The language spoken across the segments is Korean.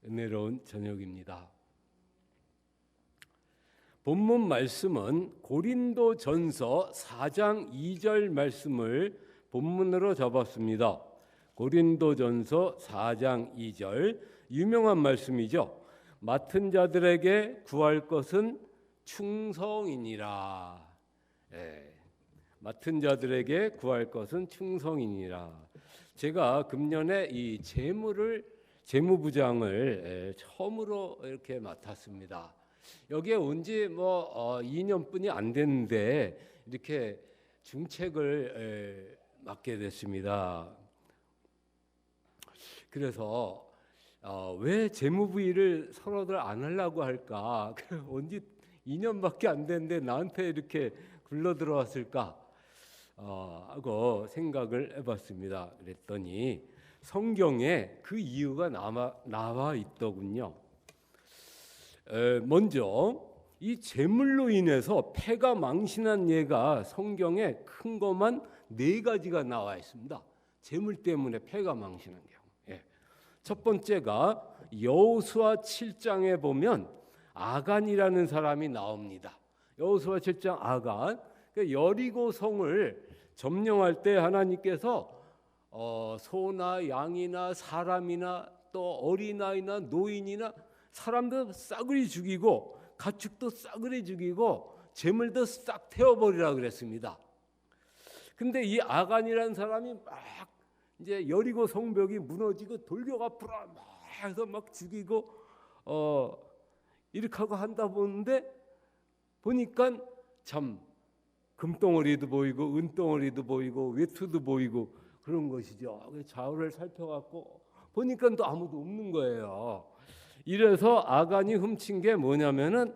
은혜로운 저녁입니다. 본문 말씀은 고린도전서 4장 2절 말씀을 본문으로 잡았습니다. 고린도전서 4장 2절 유명한 말씀이죠. 맡은 자들에게 구할 것은 충성이니라. 맡은 자들에게 구할 것은 충성이니라. 제가 금년에 이 재무부장을 처음으로 이렇게 맡았습니다. 여기에 온 지 2년뿐이 안 됐는데 이렇게 중책을 맡게 됐습니다. 그래서 왜 재무부 일을 서로들 안 하려고 할까? 온 지 2년밖에 안 됐는데 나한테 이렇게 굴러 들어왔을까? 하고 생각을 해봤습니다. 그랬더니 성경에 그 이유가 나와 있더군요. 먼저 이 재물로 인해서 패가 망신한 예가 성경에 큰 것만 4가지가 나와 있습니다. 재물 때문에 패가 망신한 경우. 첫 번째가 여호수아 7장에 보면 아간이라는 사람이 나옵니다. 여호수아 7장 아간, 여리고 성을 점령할 때 하나님께서 소나 양이나 사람이나 또 어린아이나 노인이나 사람도 싸그리 죽이고 가축도 싸그리 죽이고 재물도 싹 태워버리라 그랬습니다. 근데 이 아간이라는 사람이 막 이제 여리고 성벽이 무너지고 돌격 앞으로 막 해서 막 죽이고 이렇게 하고 한다 보는데 보니까 참 금덩어리도 보이고 은덩어리도 보이고 외투도 보이고 그런 것이죠. 좌우를 살펴갖고 보니까 또 아무도 없는 거예요. 이래서 아간이 훔친 게 뭐냐면은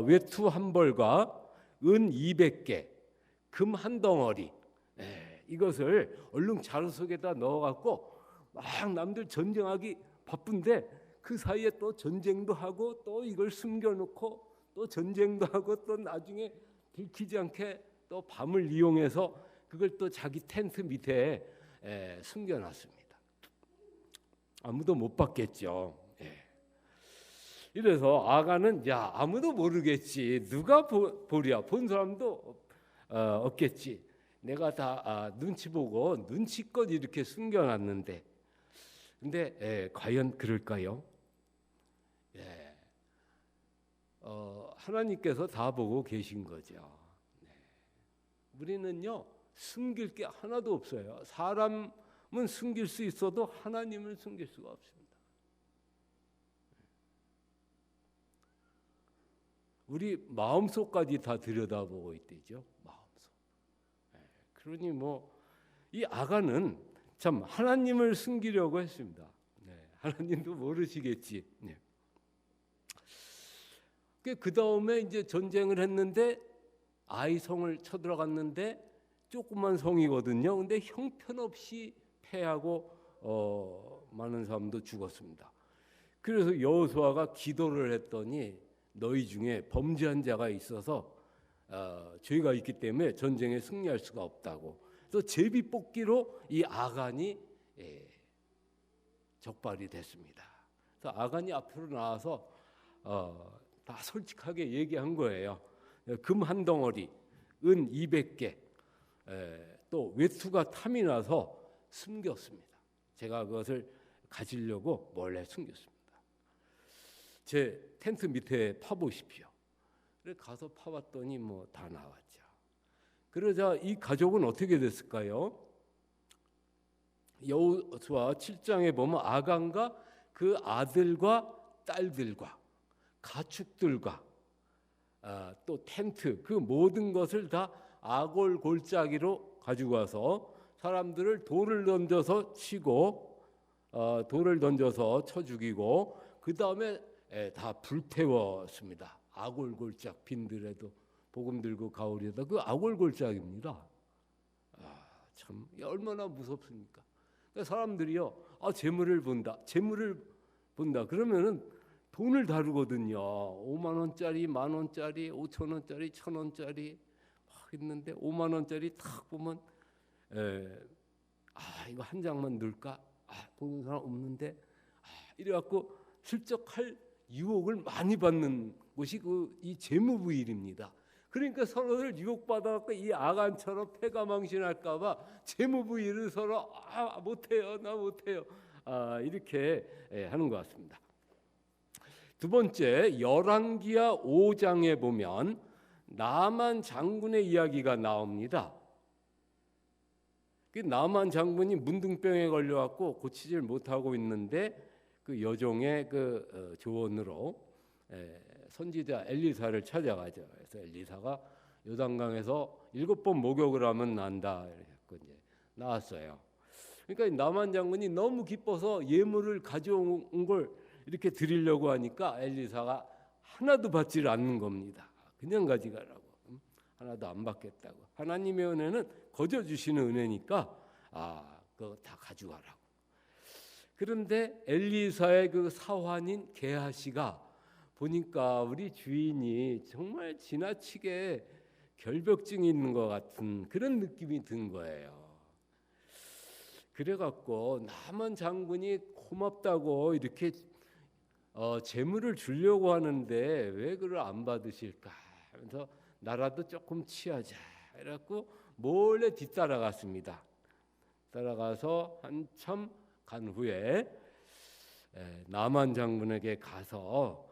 외투 한 벌과 은 200개, 금 한 덩어리. 이것을 얼른 자루 속에다 넣어갖고 막 남들 전쟁하기 바쁜데 그 사이에 또 전쟁도 하고 또 이걸 숨겨놓고 또 전쟁도 하고 또 나중에 들키지 않게 또 밤을 이용해서 그걸 또 자기 텐트 밑에 숨겨놨습니다. 아무도 못 봤겠죠. 이래서 아간은 야 아무도 모르겠지, 누가 보랴, 본 사람도 없겠지, 내가 다 눈치 보고 눈치껏 이렇게 숨겨놨는데 근데 과연 그럴까요? 하나님께서 다 보고 계신 거죠. 우리는요 숨길 게 하나도 없어요. 사람은 숨길 수 있어도 하나님을 숨길 수가 없습니다. 우리 마음속까지 다 들여다보고 있대죠. 마음속. 그러니 이 아간은 참 하나님을 숨기려고 했습니다. 하나님도 모르시겠지. 그 다음에 이제 전쟁을 했는데 아이성을 쳐들어갔는데 조그만 성이거든요. 근데 형편없이 패하고 많은 사람도 죽었습니다. 그래서 여호수아가 기도를 했더니 너희 중에 범죄한 자가 있어서 죄가 있기 때문에 전쟁에 승리할 수가 없다고. 또 제비뽑기로 이 아간이 적발이 됐습니다. 그래서 아간이 앞으로 나와서 다 솔직하게 얘기한 거예요. 금 한 덩어리, 은 200개, 또 외투가 탐이 나서 숨겼습니다. 제가 그것을 가지려고 몰래 숨겼습니다. 제 텐트 밑에 파보십시오. 그래 가서 파봤더니 다 나왔죠. 그러자 이 가족은 어떻게 됐을까요? 여호수아 7장에 보면 아간과 그 아들과 딸들과 가축들과 또 텐트, 그 모든 것을 다 아골 골짜기로 가지고 와서 사람들을 돌을 던져서 치고 돌을 던져서 쳐 죽이고 그 다음에 다 불태웠습니다. 아골골짝 빈들에도 복음 들고 가오리다. 그 아골골짝입니다. 참 얼마나 무섭습니까? 그러니까 사람들이요, 재물을 본다. 그러면은 돈을 다루거든요. 5만 원짜리, 만 원짜리, 5천 원짜리, 1,000 원짜리 막 있는데 5만 원짜리 탁 보면 이거 한 장만 넣을까? 보는 사람 없는데 이래갖고 슬쩍 할 유혹을 많이 받는 곳이 이 재무부일입니다. 그러니까 서로를 유혹받아갖고 이 아간처럼 패가 망신할까봐 재무부일을 서로 못해요, 나 못해요, 이렇게 하는 것 같습니다. 두 번째, 열왕기하 5장에 보면 나만 장군의 이야기가 나옵니다. 그 나만 장군이 문둥병에 걸려갖고 고치질 못하고 있는데 그 여종의 그 조언으로 선지자 엘리사를 찾아가죠. 그래서 엘리사가 요단강에서 7번 목욕을 하면 난다. 이렇게 이제 나왔어요. 그러니까 나만 장군이 너무 기뻐서 예물을 가져온 걸 이렇게 드리려고 하니까 엘리사가 하나도 받지를 않는 겁니다. 그냥 가져가라고. 하나도 안 받겠다고. 하나님의 은혜는 거저 주시는 은혜니까 그거 다 가져가라고. 그런데 엘리사의 그 사환인 게하시가 보니까 우리 주인이 정말 지나치게 결벽증이 있는 것 같은 그런 느낌이 든 거예요. 그래갖고 나만 장군이 고맙다고 이렇게 재물을 주려고 하는데 왜 그걸 안 받으실까 하면서 나라도 조금 취하자 이래갖고 몰래 뒤따라갔습니다. 따라가서 한참 간 후에 나만 장군에게 가서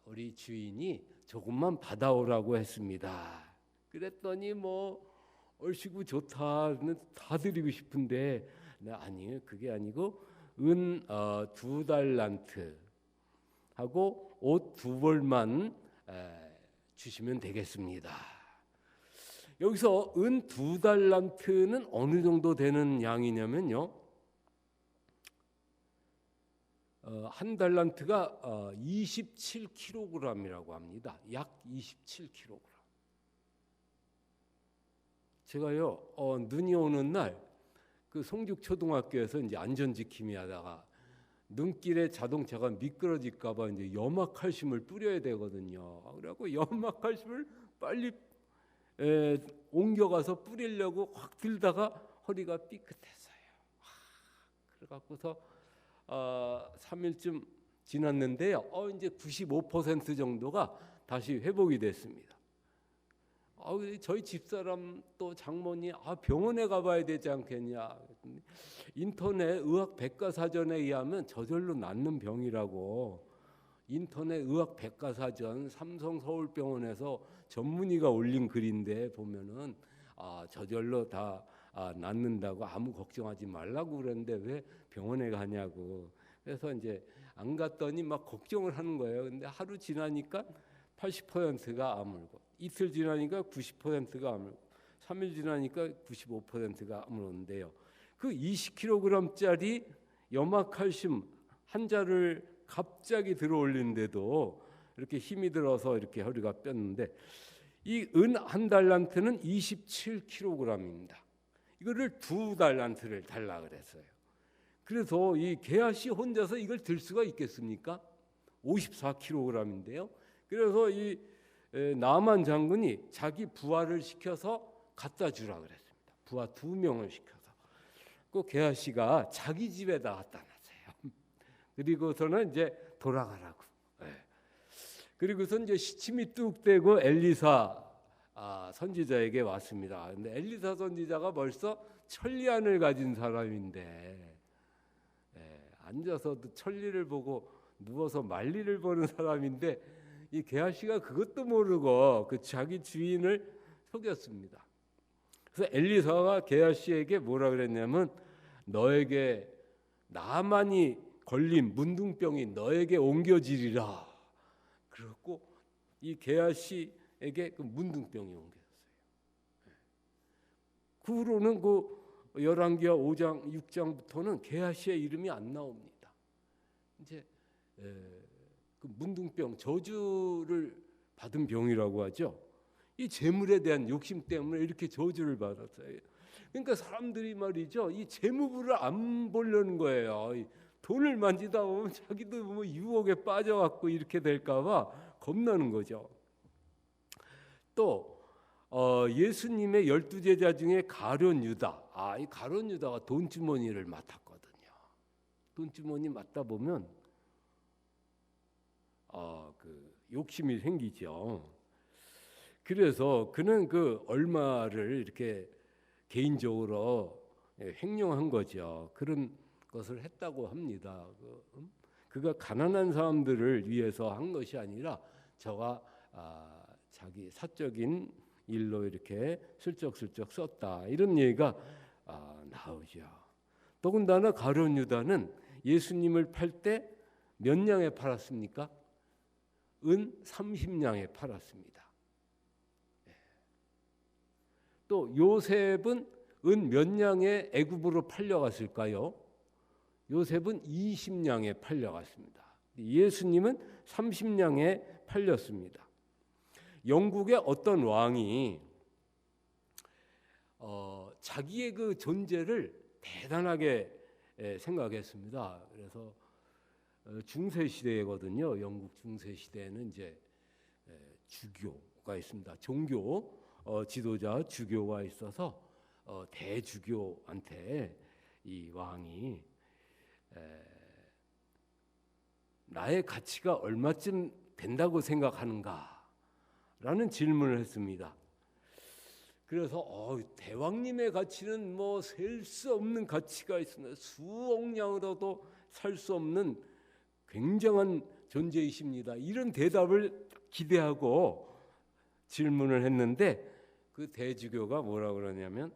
우리 주인이 조금만 받아오라고 했습니다. 그랬더니 얼씨구 좋다, 다 드리고 싶은데 아니에요. 그게 아니고 은 2달란트 하고 옷 2벌만 주시면 되겠습니다. 여기서 은 2달란트는 어느 정도 되는 양이냐면요, 한 달란트가 27kg이라고 합니다. 약 27kg. 제가요 눈이 오는 날 그 송죽초등학교에서 이제 안전지킴이 하다가 눈길에 자동차가 미끄러질까봐 이제 염화칼슘을 뿌려야 되거든요. 그래갖고 염화칼슘을 빨리 옮겨가서 뿌리려고 확 들다가 허리가 삐끗했어요. 그래갖고서 3일쯤 지났는데요. 이제 95% 정도가 다시 회복이 됐습니다. 저희 집사람 또 장모님 병원에 가봐야 되지 않겠냐. 인터넷 의학 백과사전에 의하면 저절로 낫는 병이라고. 인터넷 의학 백과사전 삼성 서울병원에서 전문의가 올린 글인데 보면은 저절로 다 낫는다고 아무 걱정하지 말라고 그랬는데 왜 병원에 가냐고. 그래서 이제 안 갔더니 막 걱정을 하는 거예요. 근데 하루 지나니까 80%가 아물고, 이틀 지나니까 90%가 아물고, 3일 지나니까 95%가 아물었는데요. 그 20kg짜리 염화칼슘 한 자를 갑자기 들어올리는데도 이렇게 힘이 들어서 이렇게 허리가 뼈는데, 이 은 한 달란트는 27kg입니다. 이거를 2달란트를 달라 그랬어요. 그래서 이 게하시 혼자서 이걸 들 수가 있겠습니까? 54kg인데요. 그래서 이 나만 장군이 자기 부하를 시켜서 갖다 주라 그랬습니다. 부하 2명을 시켜서. 그 게하시가 자기 집에다 갖다 놨어요. 그리고서는 이제 돌아가라고. 그리고서 이제 시침이 뚝 떼고 엘리사 선지자에게 왔습니다. 근데 엘리사 선지자가 벌써 천리안을 가진 사람인데, 앉아서도 천리를 보고 누워서 만리를 보는 사람인데, 이 게하시가 그것도 모르고 그 자기 주인을 속였습니다. 그래서 엘리사가 게하시에게 뭐라 그랬냐면, 너에게 나만이 걸린 문둥병이 너에게 옮겨지리라. 그렇고 이 게하시에게 그 문둥병이 옮겨졌어요. 그 후로는 그 열왕기하 5장 6장부터는 게하시의 이름이 안 나옵니다. 이제 그 문둥병, 저주를 받은 병이라고 하죠. 이 재물에 대한 욕심 때문에 이렇게 저주를 받았어요. 그러니까 사람들이 말이죠, 이 재무부를 안 보려는 거예요. 돈을 만지다 보면 자기도 유혹에 빠져갖고 이렇게 될까봐 겁나는 거죠. 또 예수님의 12제자 중에 가룟 유다, 이 가룟 유다가 돈주머니를 맡았거든요. 돈주머니 맡다 보면 욕심이 생기죠. 그래서 그는 그 얼마를 이렇게 개인적으로 횡령한 거죠. 그런 것을 했다고 합니다. 그가 가난한 사람들을 위해서 한 것이 아니라 저가 자기 사적인 일로 이렇게 슬쩍슬쩍 썼다, 이런 얘기가 나오죠. 더군다나 가룟 유다는 예수님을 팔 때 몇 냥에 팔았습니까? 은 30냥에 팔았습니다. 또 요셉은 은 몇 냥에 애굽으로 팔려갔을까요? 요셉은 20냥에 팔려갔습니다. 예수님은 30냥에 팔렸습니다. 영국의 어떤 왕이 자기의 그 존재를 대단하게 생각했습니다. 그래서 중세 시대거든요. 영국 중세 시대에는 이제 주교가 있습니다. 종교 지도자 주교가 있어서 대주교한테 이 왕이 나의 가치가 얼마쯤 된다고 생각하는가라는 질문을 했습니다. 그래서 대왕님의 가치는 뭐 셀 수 없는 가치가 있습니다. 수억 냥으로도 살 수 없는 굉장한 존재이십니다. 이런 대답을 기대하고 질문을 했는데 그 대주교가 뭐라 그러냐면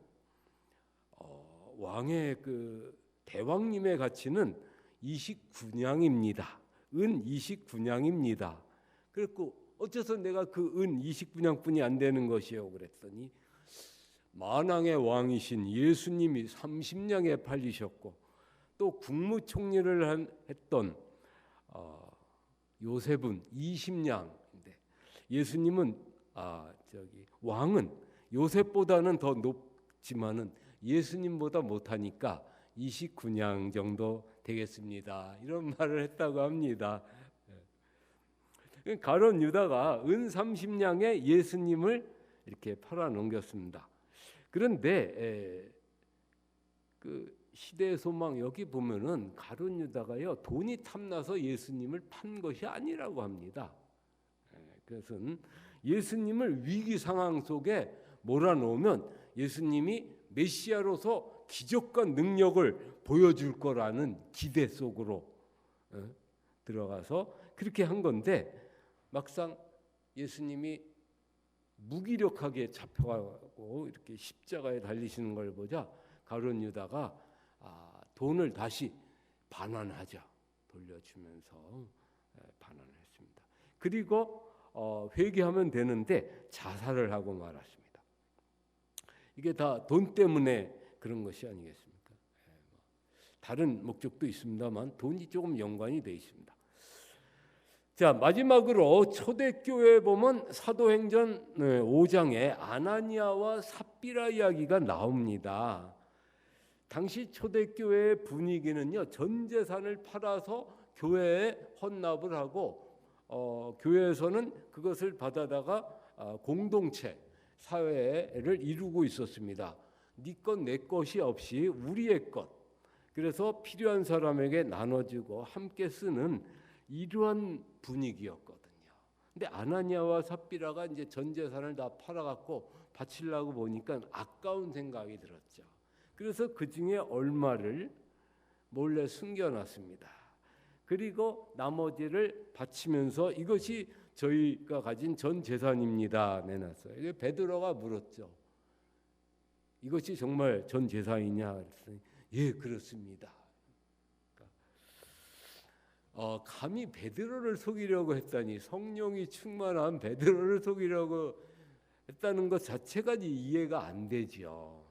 왕의 그 대왕님의 가치는 29냥입니다. 은 29냥입니다. 그랬고 어째서 내가 그 은 29냥뿐이 안 되는 것이요? 그랬더니 만왕의 왕이신 예수님이 30냥에 팔리셨고 또 국무총리를 했던 요셉은 20냥인데 예수님은 왕은 요셉보다는 더 높지만은 예수님보다 못하니까 29냥 정도 되겠습니다. 이런 말을 했다고 합니다. 가룟 유다가 은 30냥에 예수님을 이렇게 팔아 넘겼습니다. 그런데 그 시대의 소망 여기 보면은 가룟 유다가요 돈이 탐나서 예수님을 판 것이 아니라고 합니다. 그것은 예수님을 위기 상황 속에 몰아넣으면 예수님이 메시아로서 기적과 능력을 보여줄 거라는 기대 속으로 들어가서 그렇게 한 건데 막상 예수님이 무기력하게 잡혀가고 이렇게 십자가에 달리시는 걸 보자 가룟 유다가 돈을 다시 반환하자 돌려주면서 반환을 했습니다. 그리고 회개하면 되는데 자살을 하고 말았습니다. 이게 다 돈 때문에 그런 것이 아니겠습니까? 다른 목적도 있습니다만 돈이 조금 연관이 돼 있습니다. 자, 마지막으로 초대교회에 보면 사도행전 5장에 아나니아와 삽비라 이야기가 나옵니다. 당시 초대교회의 분위기는요, 전 재산을 팔아서 교회에 헌납을 하고 교회에서는 그것을 받아다가 공동체 사회를 이루고 있었습니다. 네 것 내 것이 없이 우리의 것. 그래서 필요한 사람에게 나눠주고 함께 쓰는 이러한 분위기였거든요. 근데 아나니아와 삽비라가 이제 전 재산을 다 팔아갖고 바치려고 보니까 아까운 생각이 들었죠. 그래서 그 중에 얼마를 몰래 숨겨놨습니다. 그리고 나머지를 바치면서 이것이 저희가 가진 전 재산입니다. 내놨어요. 베드로가 물었죠. 이것이 정말 전 재산이냐? 그랬더니 예, 그렇습니다. 감히 베드로를 속이려고 했다니, 성령이 충만한 베드로를 속이려고 했다는 것 자체가 이해가 안 되죠.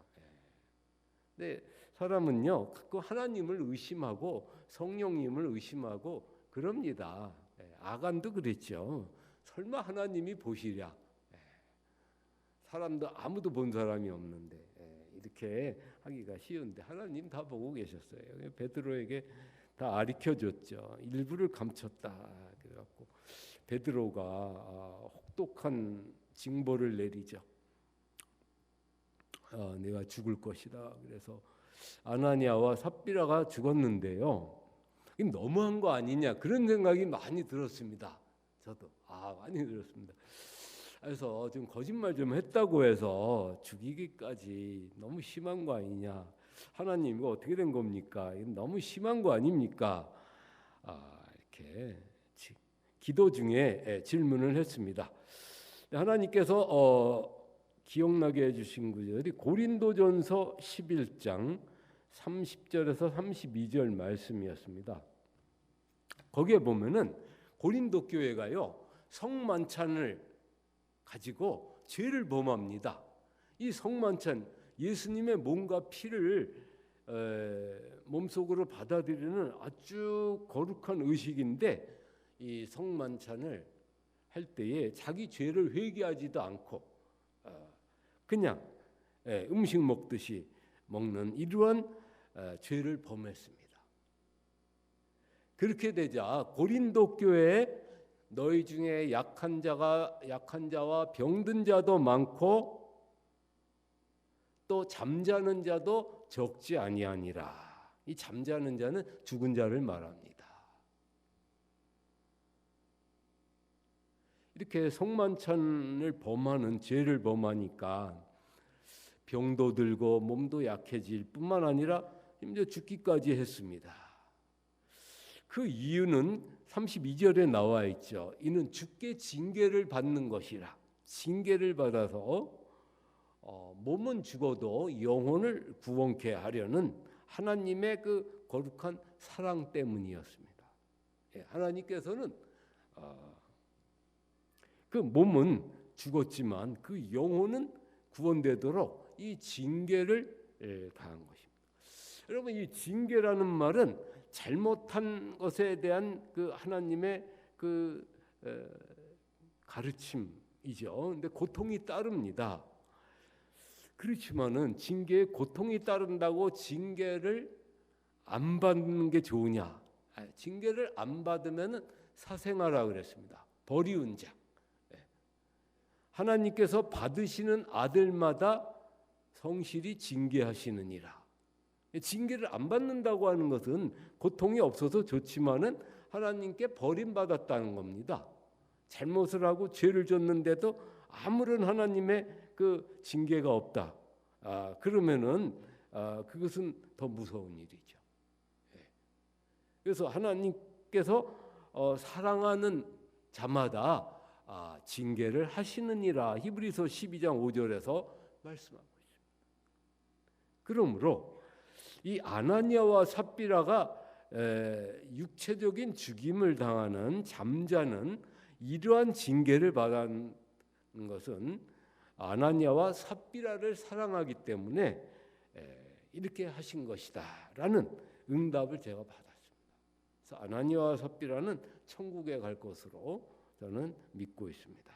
근데 사람은요, 그 하나님을 의심하고 성령님을 의심하고 그럽니다. 아간도 그랬죠. 설마 하나님이 보시랴? 사람도 아무도 본 사람이 없는데 이렇게 하기가 쉬운데 하나님 다 보고 계셨어요. 베드로에게 다 아리켜줬죠. 일부를 감췄다. 그래갖고 베드로가 혹독한 징벌을 내리죠. 내가 죽을 것이다. 그래서 아나니아와 삽비라가 죽었는데요. 너무한 거 아니냐 그런 생각이 많이 들었습니다. 저도 많이 들었습니다. 그래서 좀 거짓말 좀 했다고 해서 죽이기까지 너무 심한 거 아니냐? 하나님 이거 어떻게 된 겁니까? 이건 너무 심한 거 아닙니까? 이렇게 기도 중에 질문을 했습니다. 하나님께서 기억나게 해주신 구절이 고린도전서 11장 30절에서 32절 말씀이었습니다. 거기에 보면은 고린도 교회가요 성만찬을 가지고 죄를 범합니다. 이 성만찬 예수님의 몸과 피를 몸속으로 받아들이는 아주 거룩한 의식인데 이 성만찬을 할 때에 자기 죄를 회개하지도 않고 그냥 음식 먹듯이 먹는 이러한 죄를 범했습니다. 그렇게 되자 고린도 교회에 너희 중에 약한 자와 병든 자도 많고 또 잠자는 자도 적지 아니하니라. 이 잠자는 자는 죽은 자를 말합니다. 이렇게 성만찬을 범하는 죄를 범하니까 병도 들고 몸도 약해질 뿐만 아니라 심지어 죽기까지 했습니다. 그 이유는 32절에 나와 있죠. 이는 주께 징계를 받는 것이라. 징계를 받아서 몸은 죽어도 영혼을 구원케 하려는 하나님의 그 거룩한 사랑 때문이었습니다. 하나님께서는 그 몸은 죽었지만 그 영혼은 구원되도록 이 징계를 가한 것입니다. 여러분 이 징계라는 말은 잘못한 것에 대한 그 하나님의 그 가르침이죠. 근데 고통이 따릅니다. 그렇지만은 징계에 고통이 따른다고 징계를 안 받는 게 좋으냐? 징계를 안 받으면은 사생아라 그랬습니다. 버리운 자. 하나님께서 받으시는 아들마다 성실히 징계하시느니라. 징계를 안 받는다고 하는 것은 고통이 없어서 좋지만은 하나님께 버림받았다는 겁니다. 잘못을 하고 죄를 졌는데도 아무런 하나님의 그 징계가 없다. 그러면은 그것은 더 무서운 일이죠. 그래서 하나님께서 사랑하는 자마다 징계를 하시느니라. 히브리서 12장 5절에서 말씀하고 있습니다. 그러므로 이 아나니아와 삽비라가 육체적인 죽임을 당하는 잠자는 이러한 징계를 받은 것은 아나니아와 삽비라를 사랑하기 때문에 이렇게 하신 것이다라는 응답을 제가 받았습니다. 그래서 아나니아와 삽비라는 천국에 갈 것으로 저는 믿고 있습니다.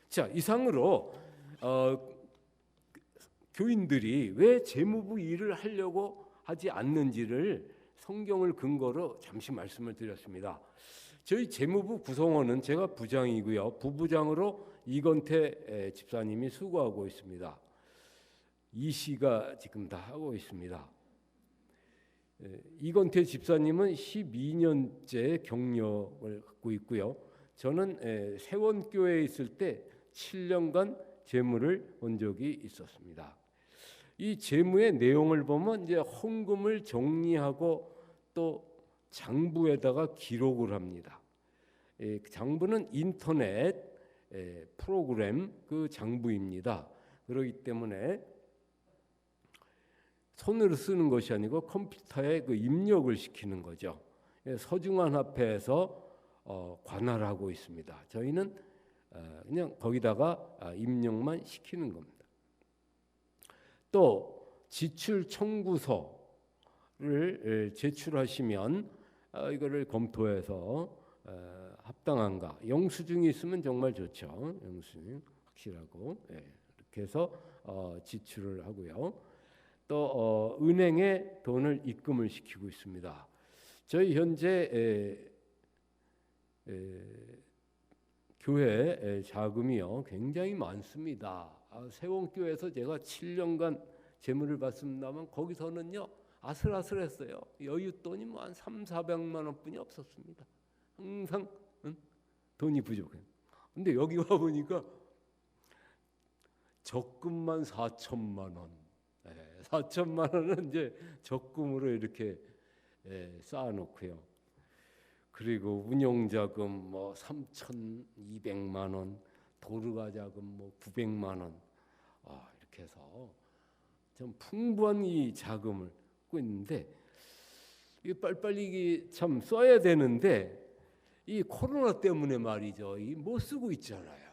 자, 이상으로 교인들이 왜 재무부 일을 하려고 하지 않는지를 성경을 근거로 잠시 말씀을 드렸습니다. 저희 재무부 구성원은 제가 부장이고요. 부부장으로 이건태 집사님이 수고하고 있습니다. 이 씨가 지금 다 하고 있습니다. 이건태 집사님은 12년째 경력을 갖고 있고요. 저는 세원교회에 있을 때 7년간 재무를 본 적이 있었습니다. 이 재무의 내용을 보면 이제 헌금을 정리하고 또 장부에다가 기록을 합니다. 장부는 인터넷 프로그램 그 장부입니다. 그렇기 때문에 손으로 쓰는 것이 아니고 컴퓨터에 그 입력을 시키는 거죠. 서중환합회에서 관할하고 있습니다. 저희는 그냥 거기다가 입력만 시키는 겁니다. 또 지출 청구서를 제출하시면 이거를 검토해서 합당한가, 영수증이 있으면 정말 좋죠. 영수증 확실하고 이렇게 해서 지출을 하고요. 또 은행에 돈을 입금을 시키고 있습니다. 저희 현재 교회 자금이요 굉장히 많습니다. 세원교회에서 제가 7년간 재물을 받습니다만 거기서는요 아슬아슬했어요. 여윳돈이 뭐 한 300~400만 원뿐이 없었습니다. 항상 돈이 부족해요. 근데 여기 와 보니까 적금만 4천만 원. 4천만 원은 이제 적금으로 이렇게 쌓아놓고요. 그리고 운용자금 뭐 3,200만 원, 도르가 자금 뭐 900만 원, 이렇게 해서 좀 풍부한 이 자금을 갖고 있는데, 이 빨리빨리 참 써야 되는데 이 코로나 때문에 말이죠. 이 못 쓰고 있잖아요.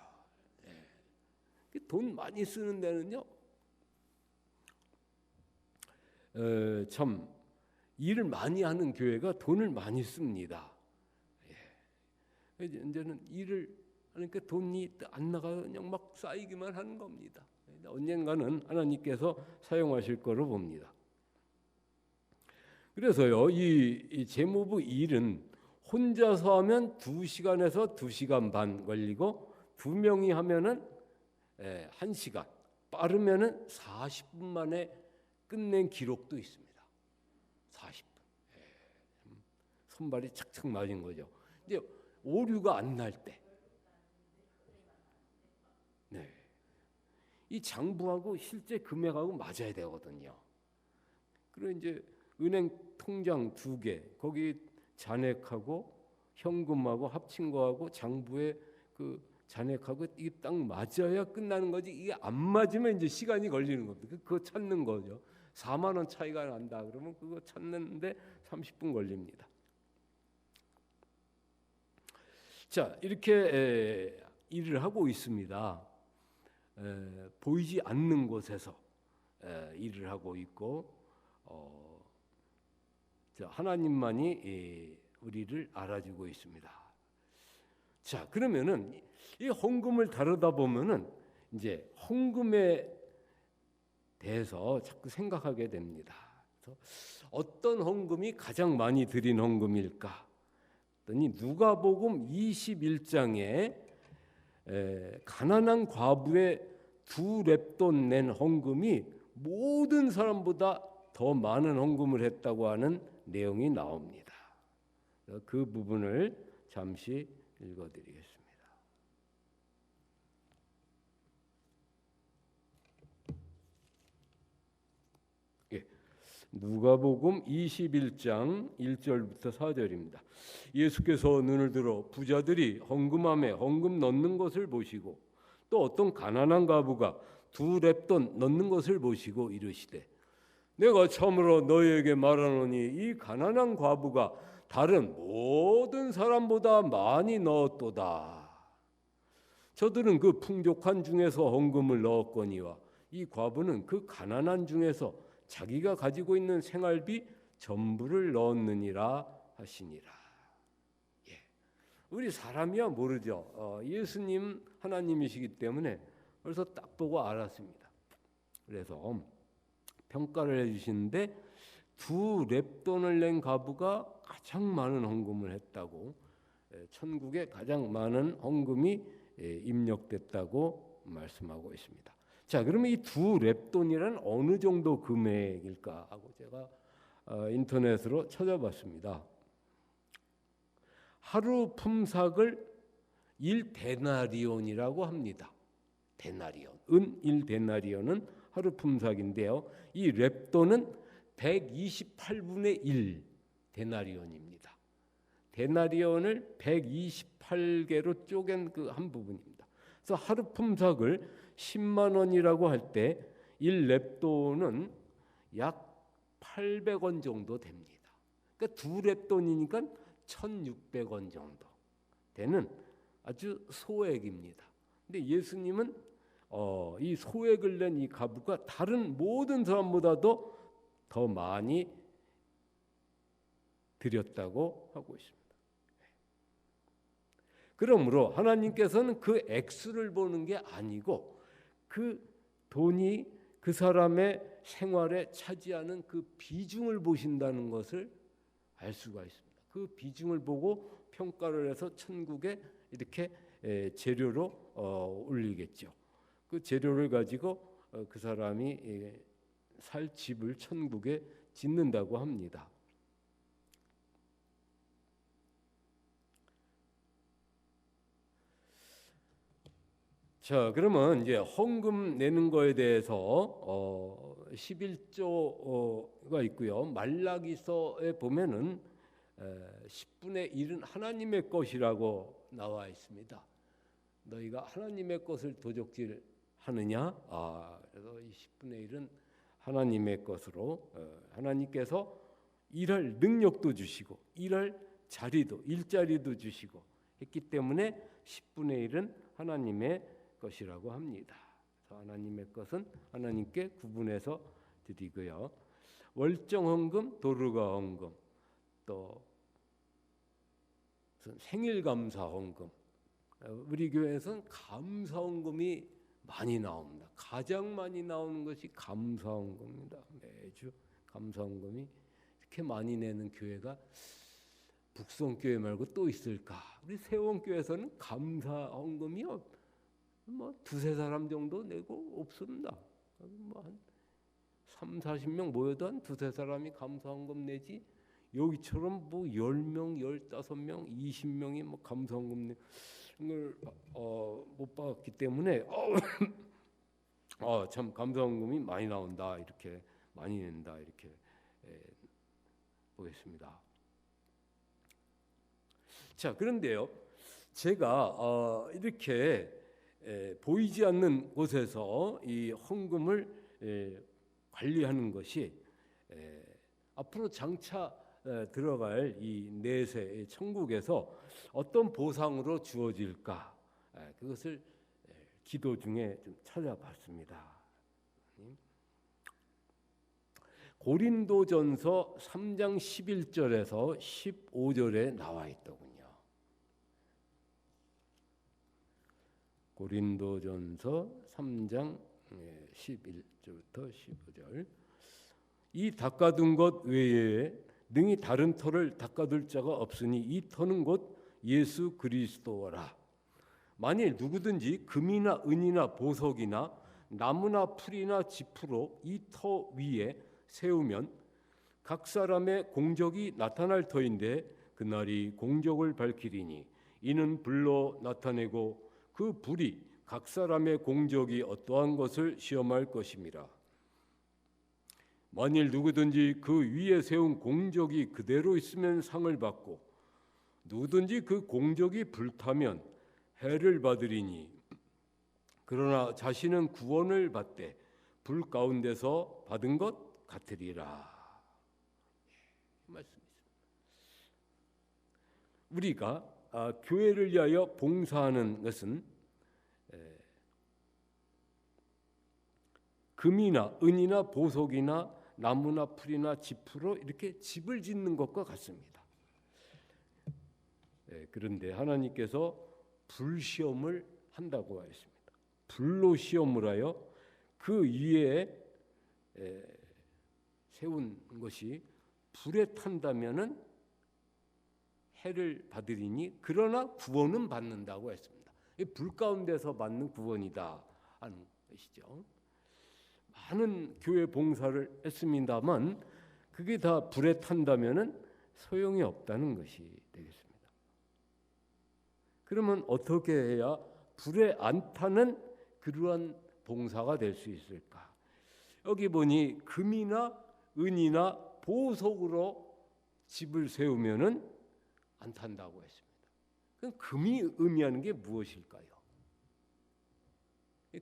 돈 많이 쓰는 데는요, 참 일을 많이 하는 교회가 돈을 많이 씁니다. 이제는 일을 하니까 돈이 안 나가서 그냥 막 쌓이기만 하는 겁니다. 언젠가는 하나님께서 사용하실 거로 봅니다. 그래서요, 이 재무부 일은 혼자서 하면 2시간에서 2시간 반 걸리고 2명이 하면은 1시간, 빠르면은 40분 만에 끝낸 기록도 있습니다. 40분. 손발이 착착 맞은 거죠. 이제 오류가 안 날 때. 이 장부하고 실제 금액하고 맞아야 되거든요. 그리고 이제 은행 통장 2개, 거기 잔액하고 현금하고 합친 거하고 장부의 그 잔액하고 이게 딱 맞아야 끝나는 거지. 이게 안 맞으면 이제 시간이 걸리는 겁니다. 그거 찾는 거죠. 4만 원 차이가 난다 그러면 그거 찾는데 30분 걸립니다. 자, 이렇게 일을 하고 있습니다. 보이지 않는 곳에서 일을 하고 있고, 하나님만이 우리를 알아주고 있습니다. 자, 그러면은 이 헌금을 다루다 보면은 이제 헌금에 대해서 자꾸 생각하게 됩니다. 그래서 어떤 헌금이 가장 많이 드린 헌금일까? 그랬더니 누가복음 21장에 가난한 과부의 2렙돈 낸 헌금이 모든 사람보다 더 많은 헌금을 했다고 하는 내용이 나옵니다. 그 부분을 잠시 읽어드리겠습니다. 누가복음 21장 1절부터 4절입니다. 예수께서 눈을 들어 부자들이 헌금함에 헌금 넣는 것을 보시고 또 어떤 가난한 과부가 2렙돈 넣는 것을 보시고 이르시되 내가 참으로 너희에게 말하노니 이 가난한 과부가 다른 모든 사람보다 많이 넣었도다. 저들은 그 풍족한 중에서 헌금을 넣었거니와 이 과부는 그 가난한 중에서 자기가 가지고 있는 생활비 전부를 넣었느니라 하시니라. 우리 사람이야 모르죠. 예수님 하나님이시기 때문에 벌써 딱 보고 알았습니다. 그래서 평가를 해주시는데 2렙돈을 낸 과부가 가장 많은 헌금을 했다고, 천국에 가장 많은 헌금이 입력됐다고 말씀하고 있습니다. 자, 그러면 이 2렙돈이란 어느 정도 금액일까 하고 제가 인터넷으로 찾아봤습니다. 하루 품삯을 1데나리온이라고 합니다. 데나리온, 은 1데나리온은 하루 품삯인데요. 이 렙돈은 128분의 1 데나리온입니다. 데나리온을 128개로 쪼갠 그 한 부분입니다. 그래서 하루 품삯을 10만 원이라고 할 때 1렙돈은 약 800원 정도 됩니다. 그러니까 2렙돈이니까 1,600원 정도 되는 아주 소액입니다. 근데 예수님은 이 소액을 낸 이 과부가 다른 모든 사람보다도 더 많이 드렸다고 하고 있습니다. 그러므로 하나님께서는 그 액수를 보는 게 아니고 그 돈이 그 사람의 생활에 차지하는 그 비중을 보신다는 것을 알 수가 있습니다. 그 비중을 보고 평가를 해서 천국에 이렇게 재료로 올리겠죠. 그 재료를 가지고 그 사람이 살 집을 천국에 짓는다고 합니다. 자, 그러면 이제 헌금 내는 거에 대해서 11조가 있고요. 말라기서에 보면은 10분의 1은 하나님의 것이라고 나와 있습니다. 너희가 하나님의 것을 도적질 하느냐? 그래서 이 10분의 1은 하나님의 것으로 하나님께서 일할 능력도 주시고 일할 자리도 일자리도 주시고 했기 때문에 10분의 1은 하나님의 것이라고 합니다. 그래서 하나님의 것은 하나님께 구분해서 드리고요. 월정 헌금, 도르가 헌금, 또 생일 감사 헌금. 우리 교회에서는 감사 헌금이 많이 나옵니다. 가장 많이 나오는 것이 감사 헌금입니다. 매주 감사 헌금이 이렇게 많이 내는 교회가 북성교회 말고 또 있을까? 우리 세원교회에서는 감사 헌금이 뭐 두세 사람 정도 내고 없습니다. 뭐한 3, 40명 모여도 한 두세 사람이 감사 헌금 내지 여기처럼 뭐 10명, 15명, 20명이 뭐 감사 헌금 내는 걸 못 봤기 때문에 참 감사 헌금이 많이 나온다. 이렇게 많이 낸다. 이렇게 보겠습니다. 자, 그런데요. 제가 이렇게 보이지 않는 곳에서 이 헌금을 관리하는 것이 앞으로 장차 들어갈 이 내세 천국에서 어떤 보상으로 주어질까, 그것을 기도 중에 좀 찾아봤습니다. 고린도전서 3장 11절에서 15절에 나와 있더군요. 고린도전서 3장 11절부터 15절. 이 닦아둔 것 외에 능히 다른 터를 닦아둘 자가 없으니 이 터는 곧 예수 그리스도라. 만일 누구든지 금이나 은이나 보석이나 나무나 풀이나 짚으로 이 터 위에 세우면 각 사람의 공적이 나타날 터인데 그날이 공적을 밝히리니 이는 불로 나타내고 그 불이 각 사람의 공적이 어떠한 것을 시험할 것임이라. 만일 누구든지 그 위에 세운 공적이 그대로 있으면 상을 받고 누구든지 그 공적이 불타면 해를 받으리니 그러나 자신은 구원을 받되 불 가운데서 받은 것 같으리라. 말씀입니다. 우리가 교회를 위하여 봉사하는 것은 금이나 은이나 보석이나 나무나 풀이나 짚으로 이렇게 집을 짓는 것과 같습니다. 그런데 하나님께서 불시험을 한다고 하였습니다. 불로 시험을 하여 그 위에 세운 것이 불에 탄다면은 해를 받으리니 그러나 구원은 받는다고 했습니다. 불 가운데서 받는 구원이다 하는 것이죠. 많은 교회 봉사를 했습니다만 그게 다 불에 탄다면은 소용이 없다는 것이 되겠습니다. 그러면 어떻게 해야 불에 안 타는 그러한 봉사가 될 수 있을까? 여기 보니 금이나 은이나 보석으로 집을 세우면은 안 탄다고 했습니다. 그럼 금이 의미하는 게 무엇일까요?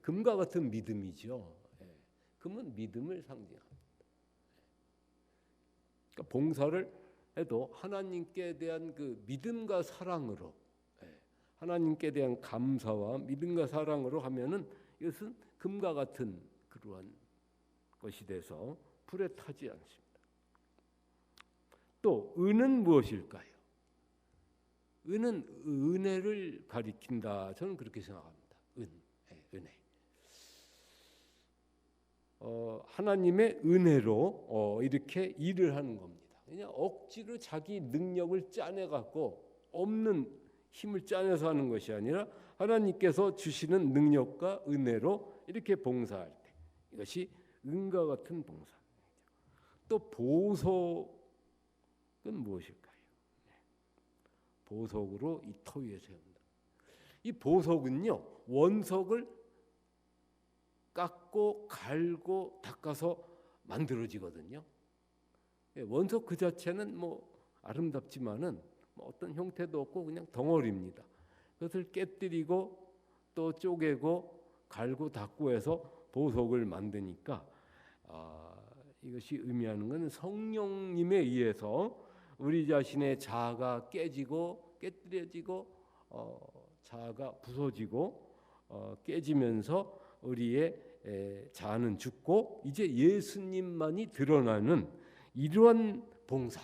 금과 같은 믿음이죠. 금은 믿음을 상징합니다. 그러니까 봉사를 해도 하나님께 대한 그 믿음과 사랑으로, 하나님께 대한 감사와 믿음과 사랑으로 하면은 이것은 금과 같은 그러한 것이 돼서 불에 타지 않습니다. 또 은은 무엇일까요? 은은 은혜를 가리킨다. 저는 그렇게 생각합니다. 은혜. 하나님의 은혜로 이렇게 일을 하는 겁니다. 그냥 억지로 자기 능력을 짜내 갖고 없는 힘을 짜내서 하는 것이 아니라 하나님께서 주시는 능력과 은혜로 이렇게 봉사할 때 이것이 은과 같은 봉사입니다. 또 보석은 무엇일까요? 보석으로 이 터 위에 세운다. 이 보석은요, 원석을 깎고 갈고 닦아서 만들어지거든요. 원석 그 자체는 뭐 아름답지만은 뭐 어떤 형태도 없고 그냥 덩어리입니다. 그것을 깨뜨리고 또 쪼개고 갈고 닦고 해서 보석을 만드니까 이것이 의미하는 것은 성령님에 의해서 우리 자신의 자아가 깨지고 깨뜨려지고 자아가 부서지고 깨지면서 우리의 자아는 죽고 이제 예수님만이 드러나는 이러한 봉사를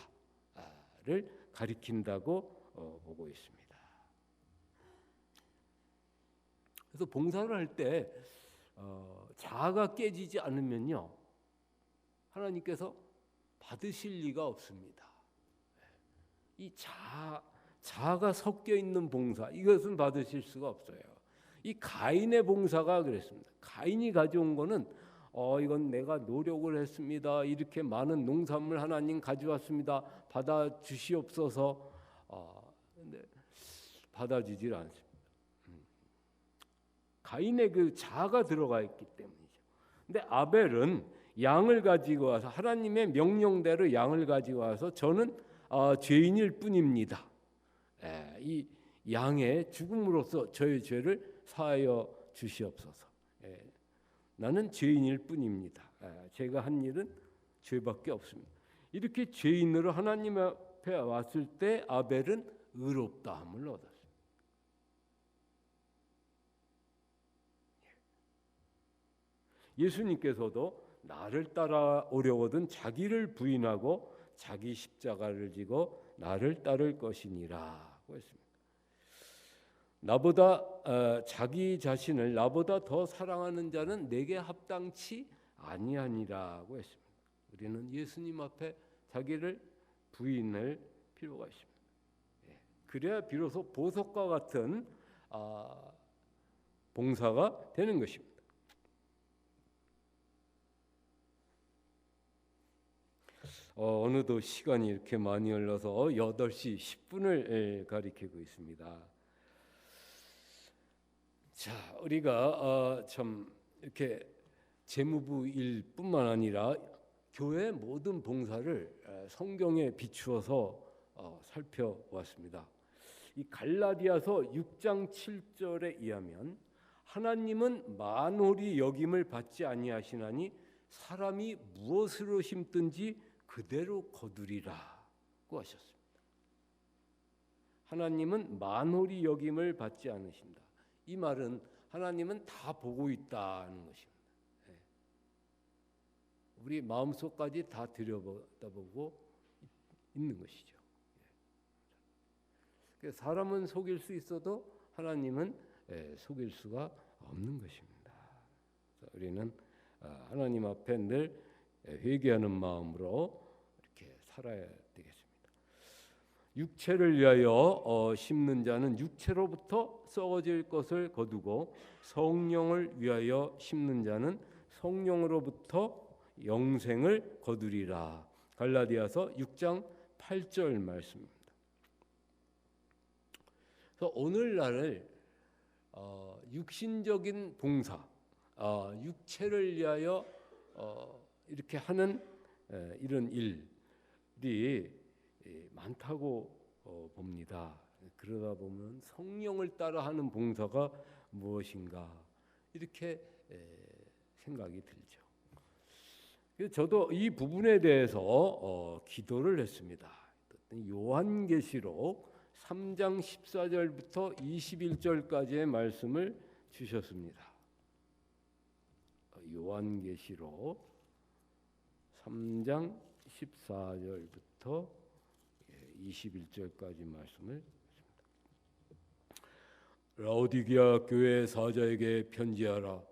가리킨다고 보고 있습니다. 그래서 봉사를 할 때 자아가 깨지지 않으면요, 하나님께서 받으실 리가 없습니다. 이 자아가 섞여 있는 봉사, 이것은 받으실 수가 없어요. 이 가인의 봉사가 그랬습니다. 가인이 가져온 거는 이건 내가 노력을 했습니다. 이렇게 많은 농산물 하나님 가져왔습니다. 받아 주시옵소서. 근데 받아주질 않습니다. 가인의 그 자아가 들어가 있기 때문이죠. 근데 아벨은 양을 가지고 와서 하나님의 명령대로 양을 가지고 와서 저는 죄인일 뿐입니다. 이 양의 죽음으로써 저의 죄를 사하여 주시옵소서. 나는 죄인일 뿐입니다. 제가 한 일은 죄밖에 없습니다. 이렇게 죄인으로 하나님 앞에 왔을 때 아벨은 의롭다함을 얻었습니다. 예수님께서도 나를 따라오려거든 자기를 부인하고 자기 십자가를 지고 나를 따를 것이니라고 했습니다. 나보다 자기 자신을 나보다 더 사랑하는 자는 내게 합당치 아니하니라고 했습니다. 우리는 예수님 앞에 자기를 부인할 필요가 있습니다. 그래야 비로소 보석과 같은 봉사가 되는 것입니다. 어느덧 시간이 이렇게 많이 흘러서 8시 10분을 가리키고 있습니다. 자, 우리가 참 이렇게 재무부일뿐만 아니라 교회 모든 봉사를 성경에 비추어서 살펴보았습니다. 이 갈라디아서 6장 7절에 의하면 하나님은 만홀히 여김을 받지 아니하시나니 사람이 무엇으로 심든지 그대로 거두리라고 하셨습니다. 하나님은 만홀히 여김을 받지 않으신다. 이 말은 하나님은 다 보고 있다는 것입니다. 우리 마음속까지 다 들여다보고 있는 것이죠. 사람은 속일 수 있어도 하나님은 속일 수가 없는 것입니다. 우리는 하나님 앞에 늘 회개하는 마음으로 이렇게 살아야 되겠습니다. 육체를 위하여 심는 자는 육체로부터 썩어질 것을 거두고 성령을 위하여 심는 자는 성령으로부터 영생을 거두리라. 갈라디아서 6장 8절 말씀입니다. 그래서 오늘날을 육신적인 봉사, 육체를 위하여 이렇게 하는 이런 일이 많다고 봅니다. 그러다 보면 성령을 따라하는 봉사가 무엇인가 이렇게 생각이 들죠. 그래서 저도 이 부분에 대해서 기도를 했습니다. 요한계시록 3장 14절부터 21절까지의 말씀을 주셨습니다. 요한계시록 3장 14절부터 21절까지 말씀을 라오디게아 교회 사자에게 편지하라.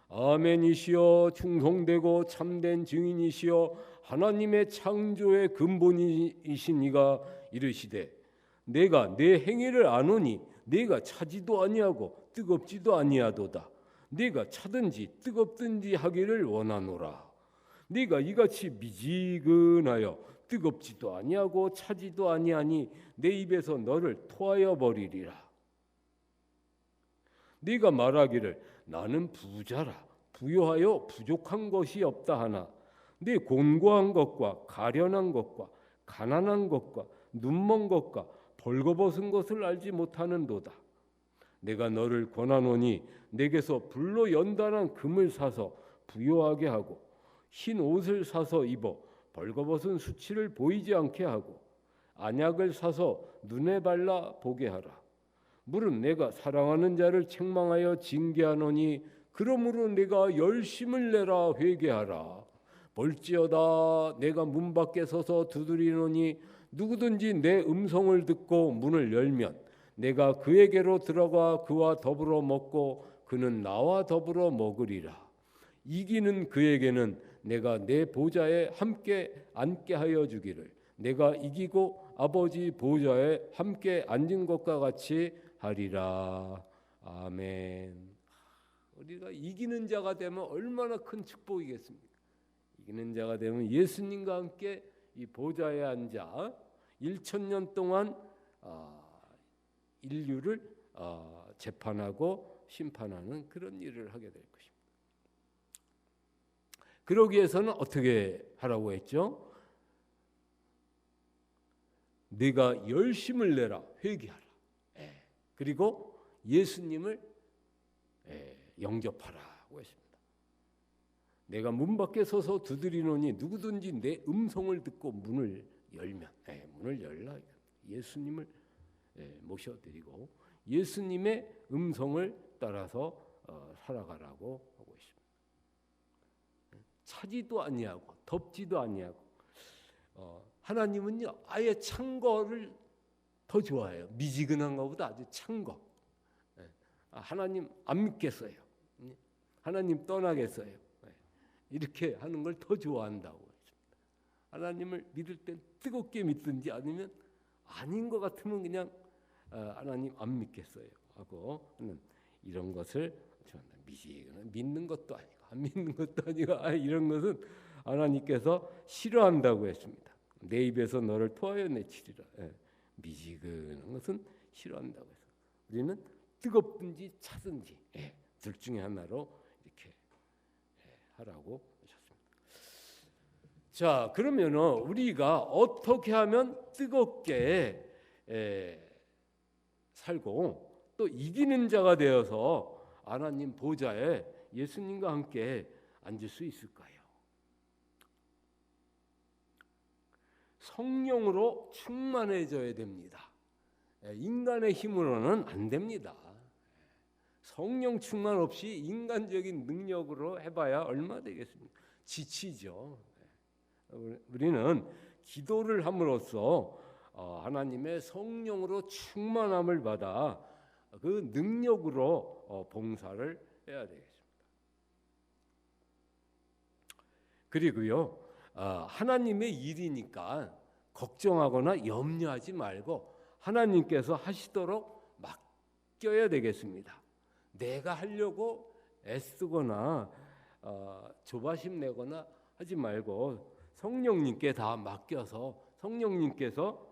아멘이시여 충성되고 참된 증인이시여 하나님의 창조의 근본이신 이가 이르시되 내가 내 행위를 아노니 내가 차지도 아니하고 뜨겁지도 아니하도다. 내가 차든지 뜨겁든지 하기를 원하노라. 네가 이같이 미지근하여 뜨겁지도 아니하고 차지도 아니하니 내 입에서 너를 토하여 버리리라. 네가 말하기를 나는 부자라 부요하여 부족한 것이 없다 하나 네 곤고한 것과 가련한 것과 가난한 것과 눈먼 것과 벌거벗은 것을 알지 못하는도다. 내가 너를 권하노니 내게서 불로 연단한 금을 사서 부요하게 하고 흰 옷을 사서 입어 벌거벗은 수치를 보이지 않게 하고 안약을 사서 눈에 발라 보게 하라. 무릇 내가 사랑하는 자를 책망하여 징계하노니 그러므로 내가 열심을 내라 회개하라. 볼지어다 내가 문 밖에 서서 두드리노니 누구든지 내 음성을 듣고 문을 열면 내가 그에게로 들어가 그와 더불어 먹고 그는 나와 더불어 먹으리라. 이기는 그에게는 내가 내 보좌에 함께 앉게 하여 주기를 내가 이기고 아버지 보좌에 함께 앉은 것과 같이 하리라. 아멘. 우리가 이기는 자가 되면 얼마나 큰 축복이겠습니까? 이기는 자가 되면 예수님과 함께 이 보좌에 앉아 1000년 동안 인류를 재판하고 심판하는 그런 일을 하게 될 것입니다. 그러기 위해서는 어떻게 하라고 했죠? 네가 열심을 내라 회개하라. 그리고 예수님을 영접하라고 했습니다. 내가 문 밖에 서서 두드리노니 누구든지 내 음성을 듣고 문을 열면 문을 열라. 예수님을 모셔드리고 예수님의 음성을 따라서 살아가라고 하고 있습니다. 차지도 아니하고 덥지도 아니하고 하나님은요 아예 찬 거를 더 좋아해요. 미지근한 것보다 아주 찬 거. 하나님 안 믿겠어요. 하나님 떠나겠어요. 이렇게 하는 걸 더 좋아한다고 했습니다. 하나님을 믿을 땐 뜨겁게 믿든지 아니면 아닌 것 같으면 그냥 하나님 안 믿겠어요 하고 하는 이런 것을 미지근한 믿는 것도 아니고 안 믿는 것도 아니고 이런 것은 하나님께서 싫어한다고 했습니다. 내 입에서 너를 토하여 내치리라. 미지근한 것은 싫어한다고 해서 우리는 뜨겁든지 차든지 둘 중에 하나로 이렇게 하라고 하셨습니다. 자, 그러면은 우리가 어떻게 하면 뜨겁게 살고 또 이기는 자가 되어서 하나님 보좌에 예수님과 함께 앉을 수 있을까요? 성령으로 충만해져야 됩니다. 인간의 힘으로는 안 됩니다. 성령 충만 없이 인간적인 능력으로 해봐야 얼마 되겠습니까? 지치죠. 우리는 기도를 함으로써 하나님의 성령으로 충만함을 받아 그 능력으로 봉사를 해야 되겠습니다. 그리고요, 하나님의 일이니까 걱정하거나 염려하지 말고 하나님께서 하시도록 맡겨야 되겠습니다. 내가 하려고 애쓰거나 조바심 내거나 하지 말고 성령님께 다 맡겨서 성령님께서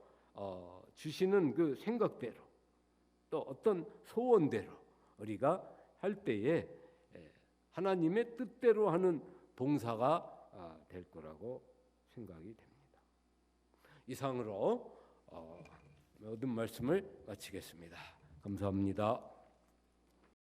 주시는 그 생각대로 또 어떤 소원대로 우리가 할 때에 하나님의 뜻대로 하는 봉사가 될 거라고 생각이 됩니다. 이상으로 모든 말씀을 마치겠습니다. 감사합니다.